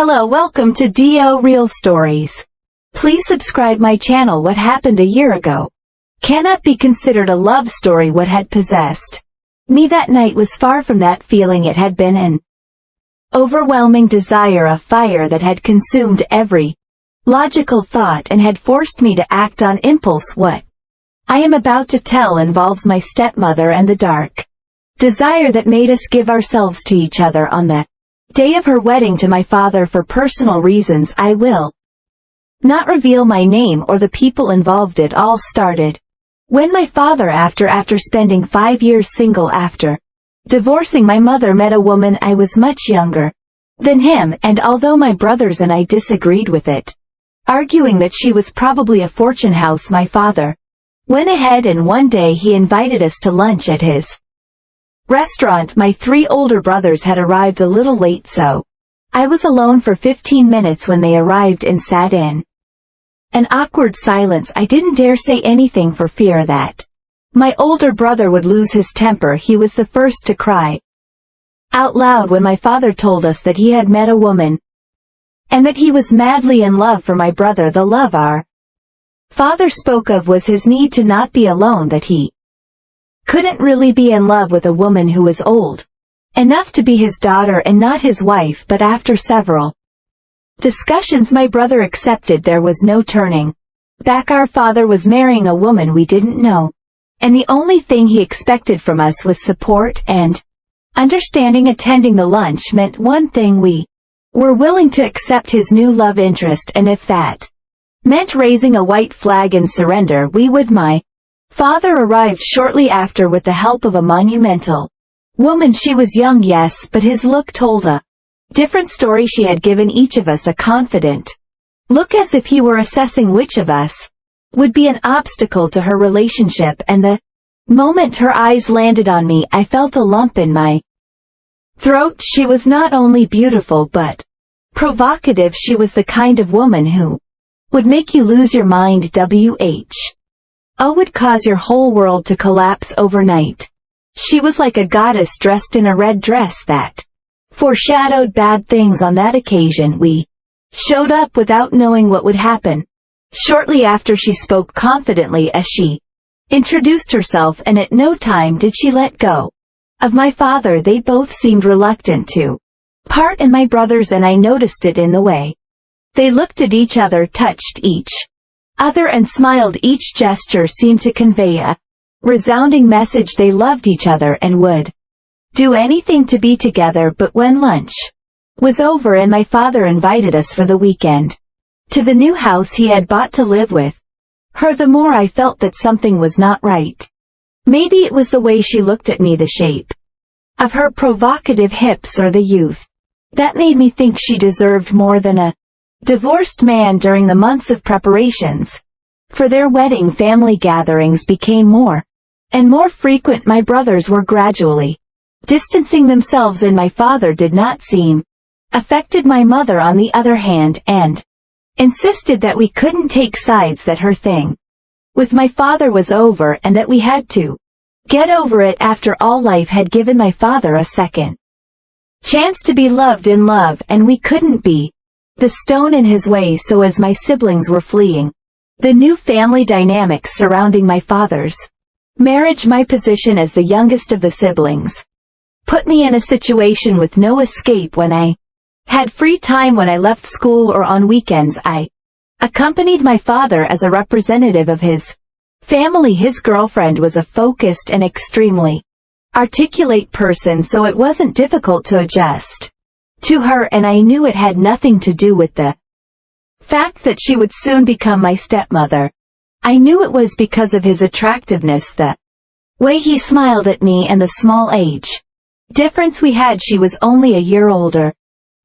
Hello, welcome to DO Real Stories. Please subscribe my channel. What happened a year ago cannot be considered a love story. What had possessed me that night was far from that feeling. It had been an overwhelming desire, a fire that had consumed every logical thought and had forced me to act on impulse. What I am about to tell involves my stepmother and the dark desire that made us give ourselves to each other on the day of her wedding to my father. For personal reasons, I will not reveal my name or the people involved. It all started when my father, after spending 5 years single after divorcing my mother, met a woman. I was much younger than him, and although my brothers and I disagreed with it, arguing that she was probably a fortune house, my father went ahead and one day he invited us to lunch at his restaurant. My 3 older brothers had arrived a little late, so I was alone for 15 minutes when they arrived and sat in an awkward silence. I didn't dare say anything for fear that my older brother would lose his temper. He was the first to cry out loud when my father told us that he had met a woman and that he was madly in love. For my brother, the love our father spoke of was his need to not be alone, that he couldn't really be in love with a woman who was old enough to be his daughter and not his wife. But after several discussions, my brother accepted. There was no turning back. Our father was marrying a woman we didn't know, and the only thing he expected from us was support and understanding. Attending the lunch meant one thing: we were willing to accept his new love interest, and if that meant raising a white flag and surrender, we would. My father arrived shortly after with the help of a monumental woman. She was young, yes, but his look told a different story. She had given each of us a confident look, as if he were assessing which of us would be an obstacle to her relationship, and the moment her eyes landed on me, I felt a lump in my throat. She was not only beautiful but provocative. She was the kind of woman who would make you lose your mind. Would cause your whole world to collapse overnight. She was like a goddess dressed in a red dress that foreshadowed bad things. On that occasion, we showed up without knowing what would happen. Shortly after, she spoke confidently as she introduced herself, and at no time did she let go of my father. They both seemed reluctant to part, and my brothers and I noticed it in the way they looked at each other, touched each other, and smiled. Each gesture seemed to convey a resounding message. They loved each other and would do anything to be together. But when lunch was over and my father invited us for the weekend to the new house he had bought to live with her, the more I felt that something was not right. Maybe it was the way she looked at me, the shape of her provocative hips, or the youth that made me think she deserved more than a divorced man. During the months of preparations for their wedding, family gatherings became more and more frequent. My brothers were gradually distancing themselves, and my father did not seem affected. My mother, on the other hand, and insisted that we couldn't take sides, that her thing with my father was over, and that we had to get over it. After all, life had given my father a second chance to be loved in love, and we couldn't be the stone in his way. So as my siblings were fleeing the new family dynamics surrounding my father's marriage, my position as the youngest of the siblings put me in a situation with no escape. When I had free time, when I left school or on weekends, I accompanied my father as a representative of his family. His girlfriend was a focused and extremely articulate person, so it wasn't difficult to adjust to her, and I knew it had nothing to do with the fact that she would soon become my stepmother. I knew it was because of his attractiveness, the way he smiled at me, and the small age difference we had. She was only a year older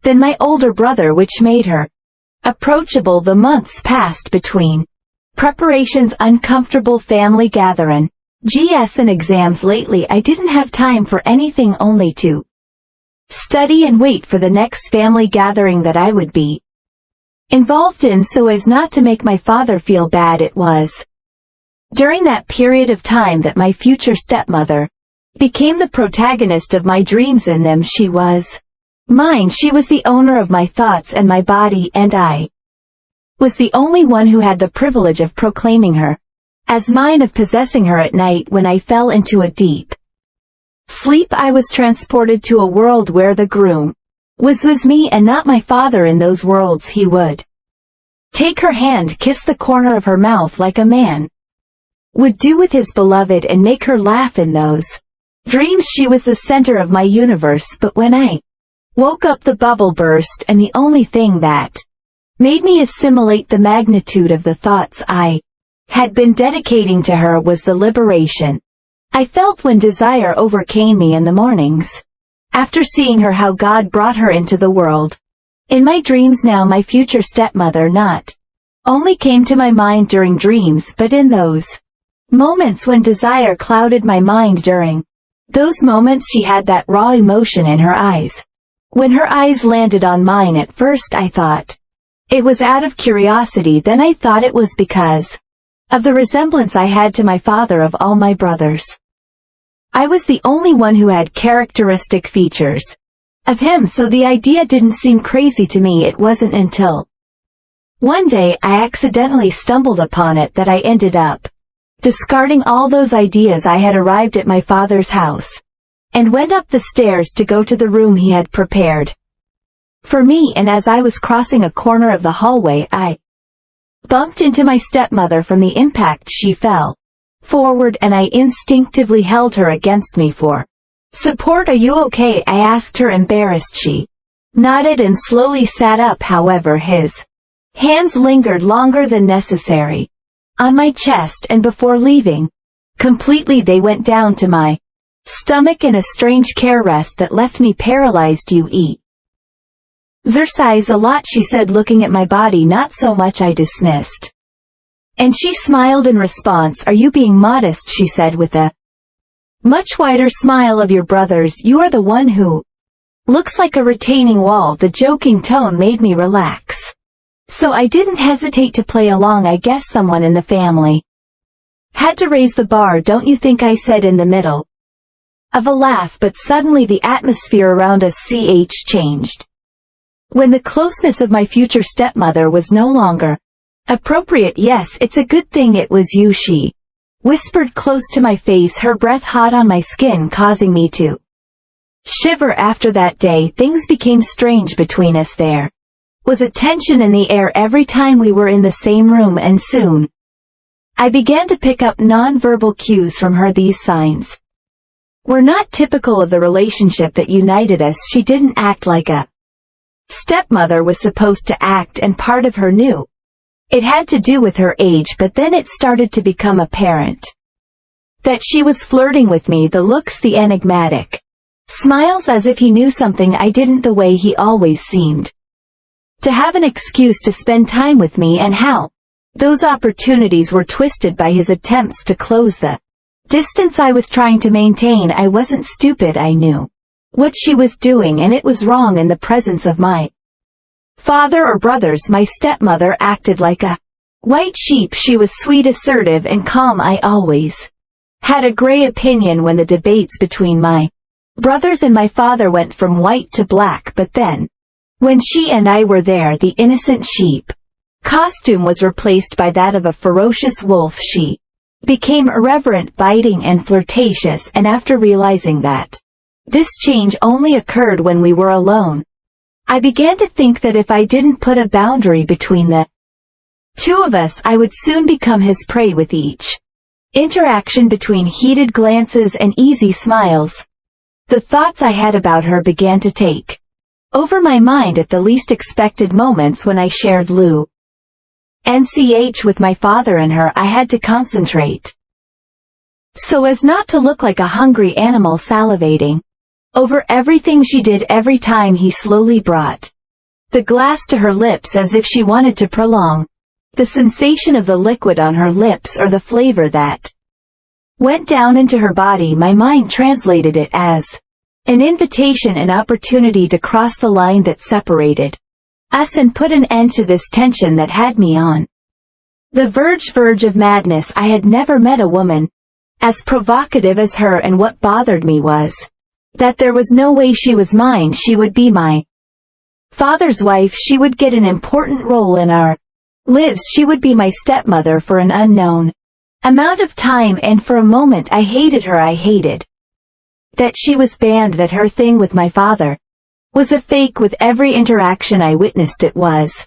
than my older brother, which made her approachable. The months passed between preparations, uncomfortable family gathering, and exams. Lately, I didn't have time for anything, only to study and wait for the next family gathering that I would be involved in, so as not to make my father feel bad. It was during that period of time that my future stepmother became the protagonist of my dreams. In them she was Mine, she was the owner of my thoughts and my body, and I was the only one who had the privilege of proclaiming her as mine, of possessing her at night when I fell into a deep sleep. I was transported to a world where the groom was me and not my father. In those worlds he would take her hand, kiss the corner of her mouth like a man would do with his beloved, and make her laugh. In those dreams she was the center of my universe, but when I woke up the bubble burst, and the only thing that made me assimilate the magnitude of the thoughts I had been dedicating to her was the liberation I felt when desire overcame me in the mornings after seeing her, how God brought her into the world. In my dreams now, my future stepmother not only came to my mind during dreams, but in those moments when desire clouded my mind. During those moments she had that raw emotion in her eyes. When her eyes landed on mine, at first I thought it was out of curiosity, then I thought it was because of the resemblance I had to my father. Of all my brothers, I was the only one who had characteristic features of him, so the idea didn't seem crazy to me. It wasn't until one day I accidentally stumbled upon it that I ended up discarding all those ideas. I had arrived at my father's house and went up the stairs to go to the room he had prepared for me, and as I was crossing a corner of the hallway, I bumped into my stepmother. From the impact she fell forward, and I instinctively held her against me for support. "Are you okay?" I asked her, embarrassed. She nodded and slowly sat up. However, his hands lingered longer than necessary on my chest, and before leaving completely they went down to my stomach in a strange care rest that left me paralyzed. "You eat exercise a lot," she said, looking at my body. "Not so much," I dismissed, and she smiled in response. "Are you being modest?" she said with a much wider smile. "Of your brothers, you are the one who looks like a retaining wall." The joking tone made me relax, so I didn't hesitate to play along. "I guess someone in the family had to raise the bar, don't you think?" I said in the middle of a laugh, but suddenly the atmosphere around us changed. When the closeness of my future stepmother was no longer appropriate. "Yes, it's a good thing it was you," she whispered close to my face, her breath hot on my skin, causing me to shiver. After that day, things became strange between us. There was a tension in the air every time we were in the same room, and soon I began to pick up non-verbal cues from her. These signs were not typical of the relationship that united us. She didn't act like a stepmother was supposed to act, and part of her knew it had to do with her age, but then it started to become apparent that she was flirting with me. The looks, the enigmatic smiles, as if he knew something I didn't, the way he always seemed to have an excuse to spend time with me, and how those opportunities were twisted by his attempts to close the distance I was trying to maintain. I wasn't stupid. I knew what she was doing, and it was wrong. In the presence of my father or brothers, my stepmother acted like a white sheep. She was sweet, assertive, and calm. I always had a gray opinion when the debates between my brothers and my father went from white to black, but then when she and I were there, the innocent sheep costume was replaced by that of a ferocious wolf. She became irreverent, biting, and flirtatious, and after realizing that this change only occurred when we were alone, I began to think that if I didn't put a boundary between the two of us, I would soon become his prey. With each interaction, between heated glances and easy smiles, the thoughts I had about her began to take over my mind. At the least expected moments, when I shared NCH with my father and her, I had to concentrate so as not to look like a hungry animal salivating over everything she did. Every time he slowly brought the glass to her lips, as if she wanted to prolong the sensation of the liquid on her lips, or the flavor that went down into her body, my mind translated it as an invitation, an opportunity to cross the line that separated us and put an end to this tension that had me on the verge of madness. I had never met a woman as provocative as her, and what bothered me was That there was no way she was mine. She would be my father's wife. She would get an important role in our lives. She would be my stepmother for an unknown amount of time, and for a moment I hated her. I hated that she was banned, that her thing with my father was a fake. With every interaction I witnessed, it was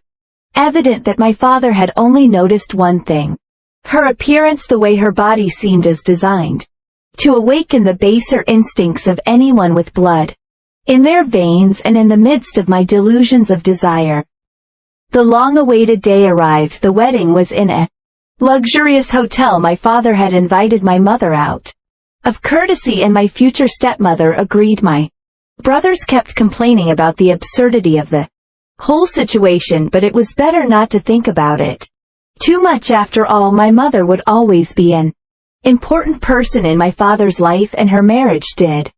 evident that my father had only noticed one thing: her appearance, the way her body seemed as designed to awaken the baser instincts of anyone with blood in their veins. And in the midst of my delusions of desire, the long-awaited day arrived. The wedding was in a luxurious hotel. My father had invited my mother out of courtesy, and my future stepmother agreed. My brothers kept complaining about the absurdity of the whole situation, but it was better not to think about it too much. After all, my mother would always be an important person in my father's life, and her marriage did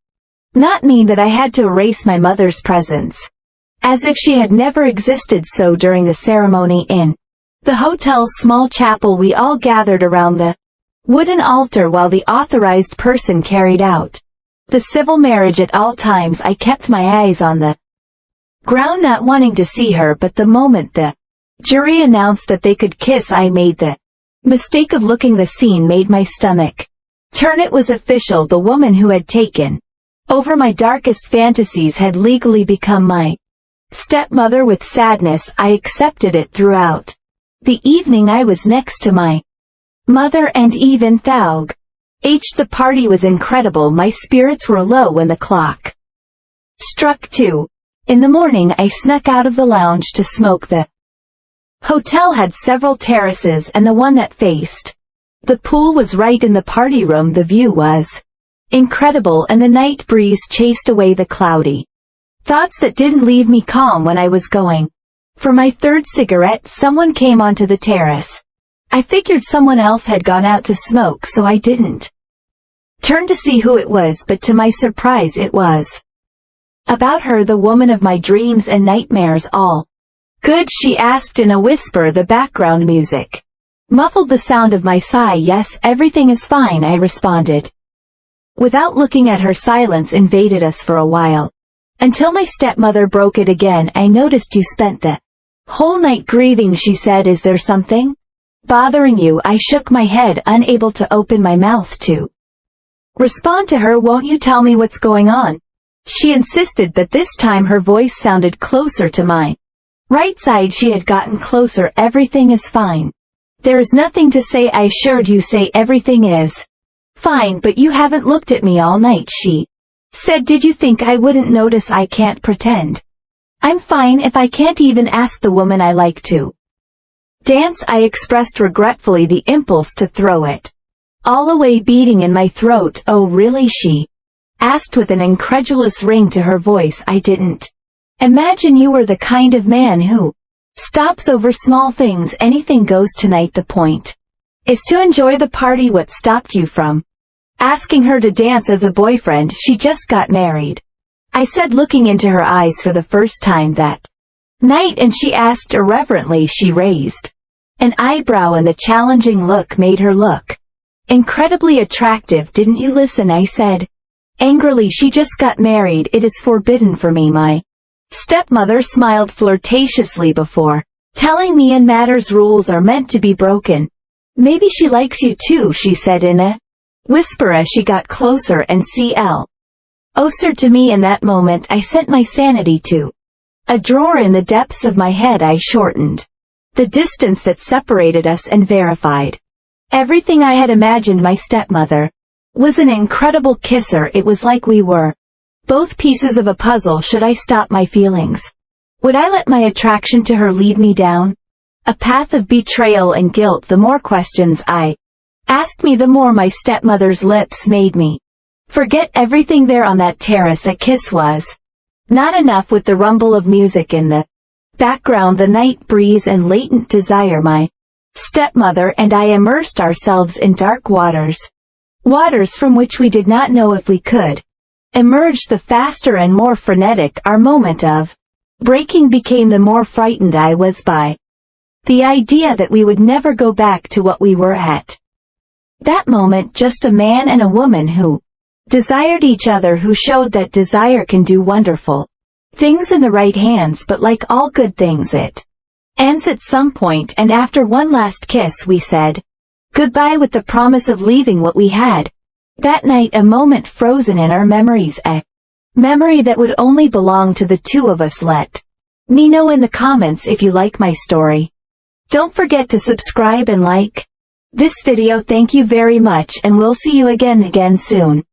not mean that I had to erase my mother's presence as if she had never existed. So during the ceremony in the hotel's small chapel, we all gathered around the wooden altar while the authorized person carried out the civil marriage. At all times I kept my eyes on the ground, not wanting to see her, but the moment the jury announced that they could kiss, I made the mistake of looking. The scene made my stomach turn. It was official. The woman who had taken over my darkest fantasies had legally become my stepmother. With sadness, I accepted it. Throughout the evening I was next to my mother, and even Thaug the party was incredible. My spirits were low when the clock struck 2 in the morning. I snuck out of the lounge to smoke. The hotel had several terraces, and the one that faced the pool was right in the party room. The view was incredible, and the night breeze chased away the cloudy thoughts that didn't leave me calm. When I was going for my third cigarette, someone came onto the terrace. I figured someone else had gone out to smoke, so I didn't turn to see who it was, but to my surprise it was about her, the woman of my dreams and nightmares. All good? She asked in a whisper. The background music muffled the sound of my sigh. Yes, everything is fine, I responded without looking at her. Silence invaded us for a while, until my stepmother broke it again. I noticed you spent the whole night grieving, she said. Is there something bothering you? I shook my head, unable to open my mouth to respond to her. Won't you tell me what's going on? She insisted, but this time her voice sounded closer to mine. Right side. She had gotten closer. Everything is fine. There is nothing to say, I assured you. Say everything is fine, but you haven't looked at me all night, she said. Did you think I wouldn't notice? I can't pretend I'm fine if I can't even ask the woman I like to dance. I expressed regretfully, the impulse to throw it all away beating in my throat. Oh really? She asked with an incredulous ring to her voice. I didn't imagine you were the kind of man who stops over small things. Anything goes tonight. The point is to enjoy the party. What stopped you from asking her to dance as a boyfriend? She just got married, I said, looking into her eyes for the first time that night, and she asked irreverently. She raised an eyebrow, and the challenging look made her look incredibly attractive. Didn't you listen? I said angrily. She just got married. It is forbidden for me. My stepmother smiled flirtatiously before telling me in matters rules are meant to be broken. Maybe she likes you too, she said in a whisper as she got closer. And closer to me. In that moment I sent my sanity to a drawer in the depths of my head. I shortened the distance that separated us and verified everything I had imagined. My stepmother was an incredible kisser. It was like we were both pieces of a puzzle. Should I stop my feelings? Would I let my attraction to her lead me down a path of betrayal and guilt? The more questions I asked me, the more my stepmother's lips made me forget everything. There on that terrace, a kiss was not enough. With the rumble of music in the background, the night breeze, and latent desire, my stepmother and I immersed ourselves in dark waters from which we did not know if we could emerge. The faster and more frenetic our moment of breaking became, the more frightened I was by the idea that we would never go back to what we were at that moment, just a man and a woman who desired each other, who showed that desire can do wonderful things in the right hands, but like all good things it ends at some point, and after one last kiss we said goodbye with the promise of leaving what we had that night, a moment frozen in our memories, a memory that would only belong to the two of us. Let me know in the comments if you like my story. Don't forget to subscribe and like this video. Thank you very much, and we'll see you again soon.